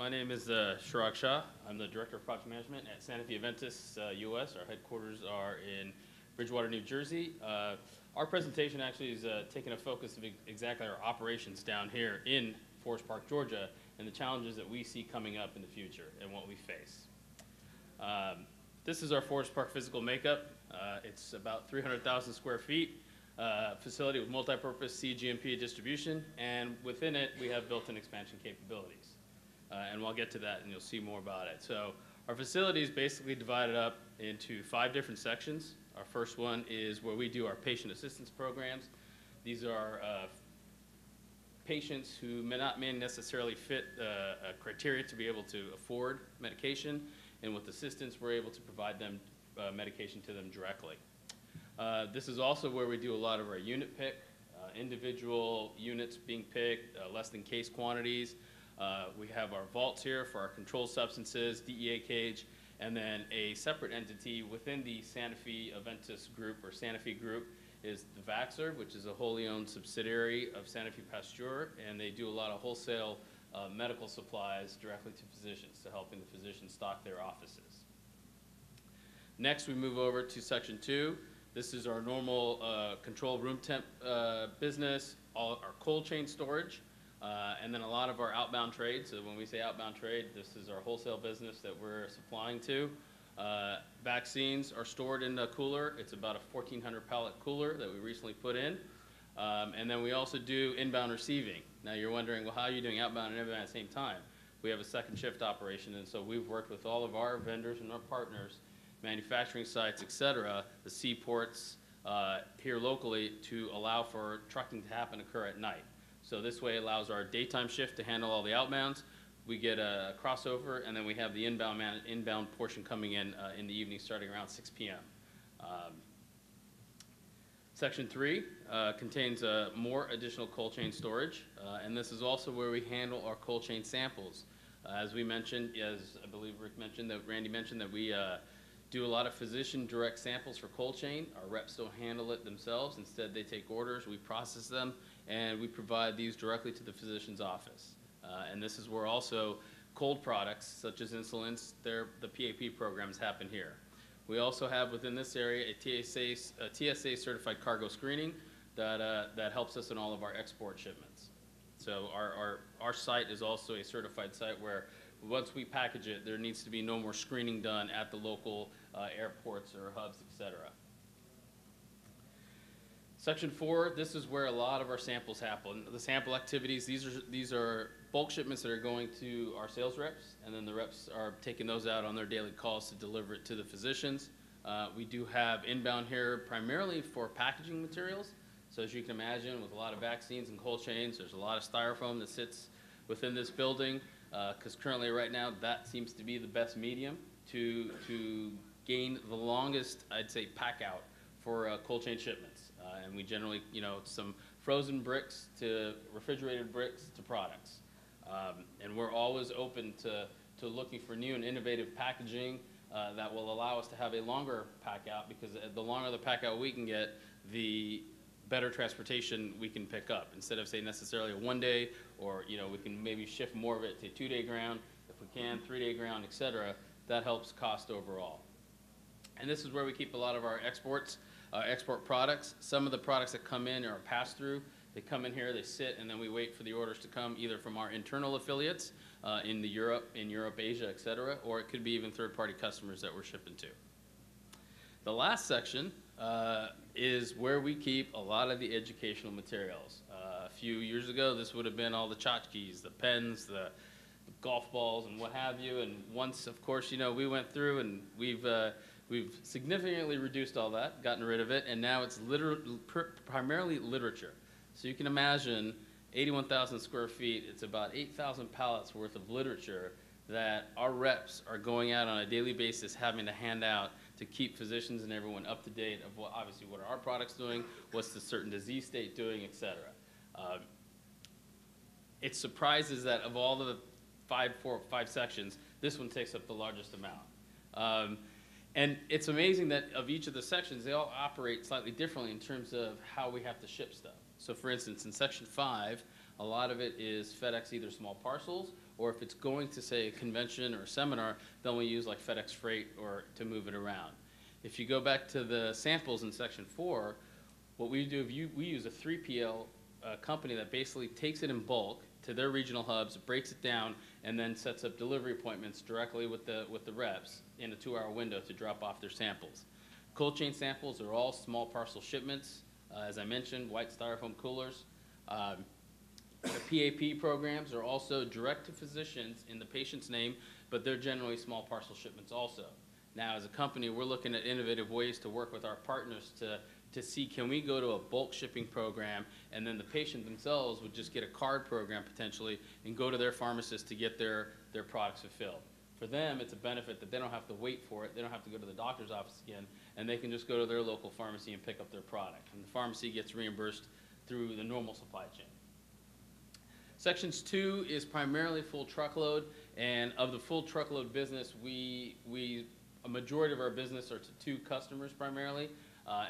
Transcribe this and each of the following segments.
My name is Chirag Shah. I'm the Director of Project Management at Sanofi-Aventis US. Our headquarters are in Bridgewater, New Jersey. Our presentation actually is taking a focus of exactly our operations down here in Forest Park, Georgia, and the challenges that we see coming up in the future and what we face. This is our Forest Park physical makeup. It's about 300,000 square feet. Facility with multi-purpose CGMP distribution, and within it we have built-in expansion capabilities. And we'll get to that and you'll see more about it. So our facility is basically divided up into 5 different sections. Our first one is where we do our patient assistance programs. These are patients who may not necessarily fit criteria to be able to afford medication, and with assistance we're able to provide them medication to them directly. This is also where we do a lot of our unit pick, individual units being picked, less than case quantities. We have our vaults here for our controlled substances, DEA cage, and then a separate entity within the Sanofi-Aventis group, or Sanofi group, is the Vaxxer, which is a wholly owned subsidiary of Sanofi Pasteur, and they do a lot of wholesale medical supplies directly to physicians, to helping the physicians stock their offices. Next, we move over to section 2. This is our normal controlled room temp business, all our cold chain storage, and then a lot of our outbound trade. So when we say outbound trade, this is our wholesale business that we're supplying to. Vaccines are stored in a cooler. It's about a 1,400 pallet cooler that we recently put in. And then we also do inbound receiving. Now you're wondering, well, how are you doing outbound and inbound at the same time? We have a second shift operation, and so we've worked with all of our vendors and our partners, manufacturing sites, et cetera, the seaports here locally, to allow for trucking to occur at night. So this way allows our daytime shift to handle all the outbounds. We get a crossover, and then we have the inbound portion coming in the evening starting around 6 p.m. Section 3 contains more additional cold chain storage, and this is also where we handle our cold chain samples. As we mentioned, as I believe Rick mentioned, that Randy mentioned, that we do a lot of physician direct samples for cold chain. Our reps don't handle it themselves. Instead, they take orders, we process them, and we provide these directly to the physician's office. And this is where also cold products, such as insulins, the PAP programs happen here. We also have within this area a TSA certified cargo screening that helps us in all of our export shipments. So our site is also a certified site where once we package it, there needs to be no more screening done at the local airports or hubs, et cetera. Section 4, this is where a lot of our samples happen. The sample activities, these are bulk shipments that are going to our sales reps, and then the reps are taking those out on their daily calls to deliver it to the physicians. We do have inbound here primarily for packaging materials. So as you can imagine, with a lot of vaccines and cold chains, there's a lot of styrofoam that sits within this building, because currently right now that seems to be the best medium to gain the longest, I'd say, pack out for cold chain shipments. And we generally, some frozen bricks to refrigerated bricks to products. And we're always open to looking for new and innovative packaging that will allow us to have a longer pack out, because the longer the pack out we can get, the better transportation we can pick up. Instead of, say, necessarily a 1-day, or we can maybe shift more of it to 2-day ground, if we can, 3-day ground, et cetera. That helps cost overall. And this is where we keep a lot of our export products. Some of the products that come in are pass-through. They come in here, they sit, and then we wait for the orders to come either from our internal affiliates in Europe, Asia, et cetera, or it could be even third-party customers that we're shipping to. The last section is where we keep a lot of the educational materials. A few years ago, this would have been all the tchotchkes, the pens, the golf balls, and what have you. And once, of course, we went through and we've significantly reduced all that, gotten rid of it, and now it's primarily literature. So you can imagine 81,000 square feet, it's about 8,000 pallets worth of literature that our reps are going out on a daily basis having to hand out to keep physicians and everyone up to date of what are our products doing, what's the certain disease state doing, et cetera. It surprises that of all the five sections, this one takes up the largest amount. And it's amazing that of each of the sections, they all operate slightly differently in terms of how we have to ship stuff. So for instance, in section 5, a lot of it is FedEx either small parcels or if it's going to, say, a convention or a seminar, then we use like FedEx Freight or to move it around. If you go back to the samples in section 4, what we do, we use a 3PL company that basically takes it in bulk to their regional hubs, breaks it down, and then sets up delivery appointments directly with the reps in a 2-hour window to drop off their samples. Cold chain samples are all small parcel shipments. As I mentioned, white styrofoam coolers. The PAP programs are also direct to physicians in the patient's name, but they're generally small parcel shipments also. Now, as a company, we're looking at innovative ways to work with our partners to see, can we go to a bulk shipping program, and then the patient themselves would just get a card program potentially and go to their pharmacist to get their products fulfilled. For them, it's a benefit that they don't have to wait for it, they don't have to go to the doctor's office again, and they can just go to their local pharmacy and pick up their product. And the pharmacy gets reimbursed through the normal supply chain. Sections 2 is primarily full truckload, and of the full truckload business, a majority of our business are to 2 customers primarily,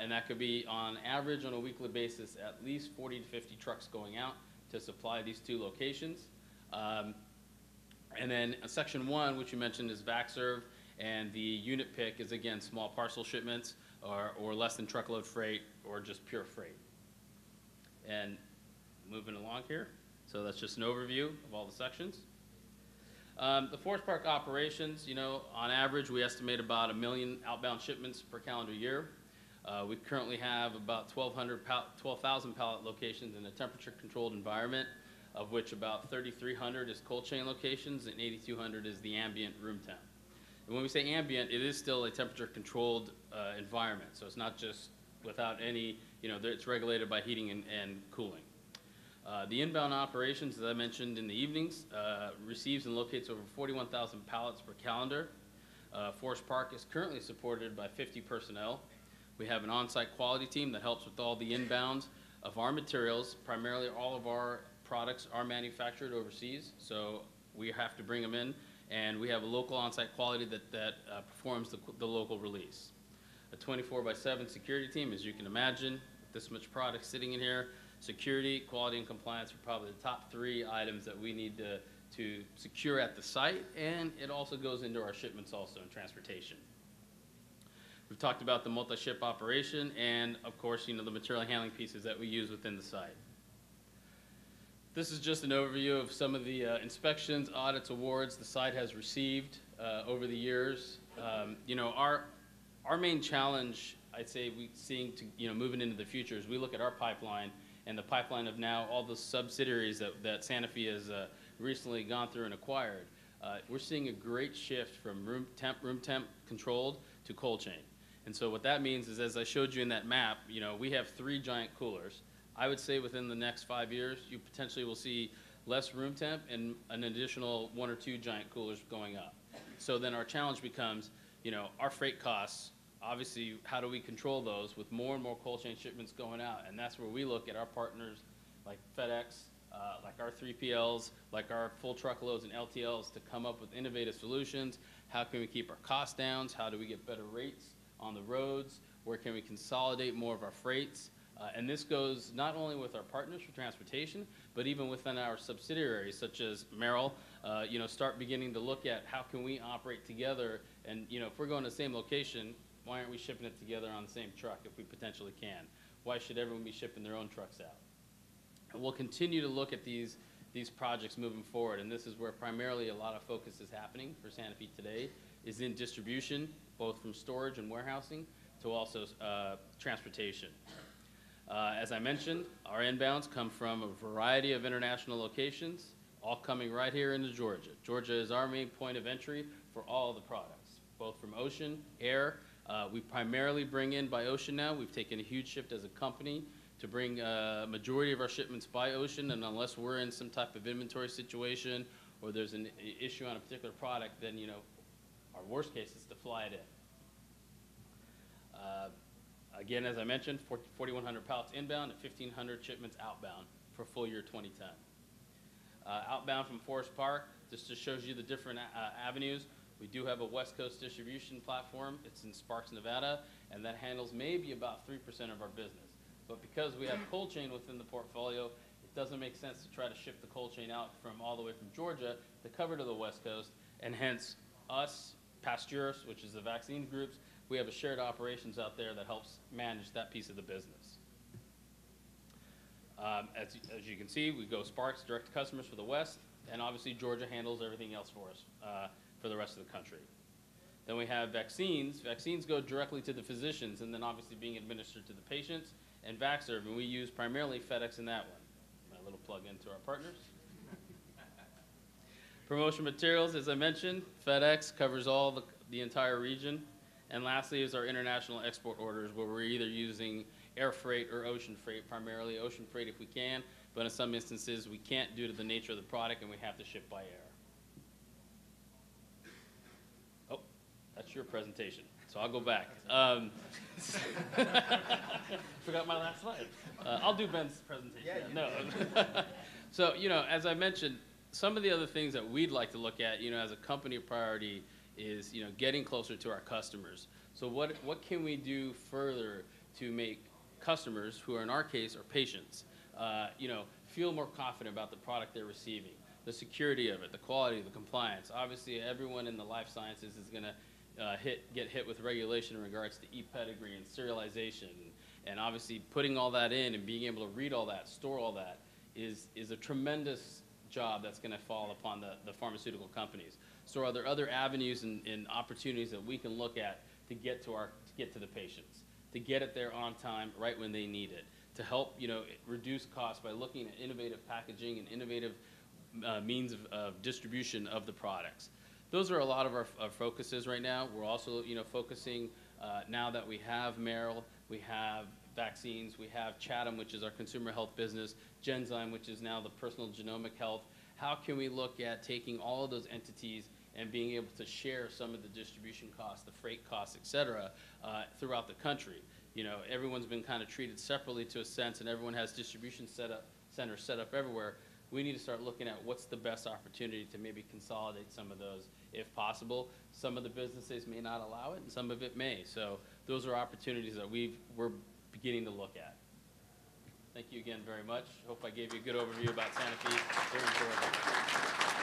and that could be on average on a weekly basis at least 40 to 50 trucks going out to supply these 2 locations. And then section 1, which you mentioned, is VacServe, and the unit pick is, again, small parcel shipments or less than truckload freight or just pure freight. And moving along here, so that's just an overview of all the sections. The Forest Park operations, on average, we estimate about 1 million outbound shipments per calendar year. We currently have about 12,000 pallet locations in a temperature-controlled environment, of which about 3,300 is cold chain locations and 8,200 is the ambient room temp. And when we say ambient, it is still a temperature-controlled environment, so it's not just without any, it's regulated by heating and cooling. The inbound operations, as I mentioned in the evenings, receives and locates over 41,000 pallets per calendar. Forest Park is currently supported by 50 personnel. We have an on-site quality team that helps with all the inbound of our materials. Primarily, all of our products are manufactured overseas, so we have to bring them in, and we have a local on-site quality that performs the local release. A 24/7 security team, as you can imagine, with this much product sitting in here. Security, quality, and compliance are probably the top 3 items that we need to secure at the site, and it also goes into our shipments also in transportation. We've talked about the multi-ship operation and, of course, the material handling pieces that we use within the site. This is just an overview of some of the inspections, audits, awards the site has received over the years. Our main challenge, I'd say, moving into the future is we look at our pipeline and the pipeline of now all the subsidiaries that Sanofi has recently gone through and acquired. We're seeing a great shift from room temp controlled to cold chain. And so what that means is, as I showed you in that map, we have 3 giant coolers. I would say within the next 5 years, you potentially will see less room temp and an additional 1 or 2 giant coolers going up. So then our challenge becomes, our freight costs, obviously, how do we control those with more and more cold chain shipments going out? And that's where we look at our partners like FedEx, like our 3PLs, like our full truckloads and LTLs to come up with innovative solutions. How can we keep our costs down? How do we get better rates on the roads? Where can we consolidate more of our freights? And this goes not only with our partners for transportation, but even within our subsidiaries, such as Merrill, start beginning to look at how can we operate together. And, if we're going to the same location, why aren't we shipping it together on the same truck if we potentially can? Why should everyone be shipping their own trucks out? And we'll continue to look at these projects moving forward, and this is where primarily a lot of focus is happening for Sanofi today, is in distribution, both from storage and warehousing to also transportation. As I mentioned, our inbounds come from a variety of international locations, all coming right here into Georgia. Georgia is our main point of entry for all of the products, both from ocean, air. We primarily bring in by ocean now. We've taken a huge shift as a company to bring a majority of our shipments by ocean, and unless we're in some type of inventory situation or there's an issue on a particular product, then, our worst case is to fly it in. Again, as I mentioned, 4,100 pallets inbound and 1,500 shipments outbound for full year 2010. Outbound from Forest Park, this just shows you the different avenues. We do have a West Coast distribution platform. It's in Sparks, Nevada, and that handles maybe about 3% of our business. But because we have cold chain within the portfolio, it doesn't make sense to try to ship the cold chain out from all the way from Georgia to cover to the West Coast, and hence us, Pasteurs, which is the vaccine groups, we have a shared operations out there that helps manage that piece of the business. As you can see, we go Sparks direct to customers for the West, and obviously Georgia handles everything else for us for the rest of the country. Then we have vaccines. Vaccines go directly to the physicians and then obviously being administered to the patients, and VaxServe, and we use primarily FedEx in that one. My little plug into our partners. Promotion materials, as I mentioned, FedEx covers all the entire region. And lastly is our international export orders, where we're either using air freight or ocean freight, primarily ocean freight if we can, but in some instances we can't due to the nature of the product and we have to ship by air. Oh, that's your presentation, so I'll go back. Forgot my last slide. I'll do Ben's presentation. No. So, as I mentioned, some of the other things that we'd like to look at, as a company priority is, getting closer to our customers. So what can we do further to make customers, who are in our case are patients, feel more confident about the product they're receiving, the security of it, the quality, the compliance. Obviously, everyone in the life sciences is going to get hit with regulation in regards to e-pedigree and serialization, and obviously putting all that in and being able to read all that, store all that is a tremendous job that's going to fall upon the pharmaceutical companies. So are there other avenues and opportunities that we can look at to get to the patients, to get it there on time, right when they need it, to help reduce costs by looking at innovative packaging and innovative means of distribution of the products. Those are a lot of our focuses right now. We're also focusing now that we have Merrill, we have vaccines, we have Chatham, which is our consumer health business, Genzyme, which is now the personal genomic health. How can we look at taking all of those entities and being able to share some of the distribution costs, the freight costs, et cetera, throughout the country? Everyone's been kind of treated separately to a sense, and everyone has distribution centers set up everywhere. We need to start looking at what's the best opportunity to maybe consolidate some of those if possible. Some of the businesses may not allow it, and some of it may. So those are opportunities that we're beginning to look at. Thank you again very much. Hope I gave you a good overview about Sanofi here in Georgia.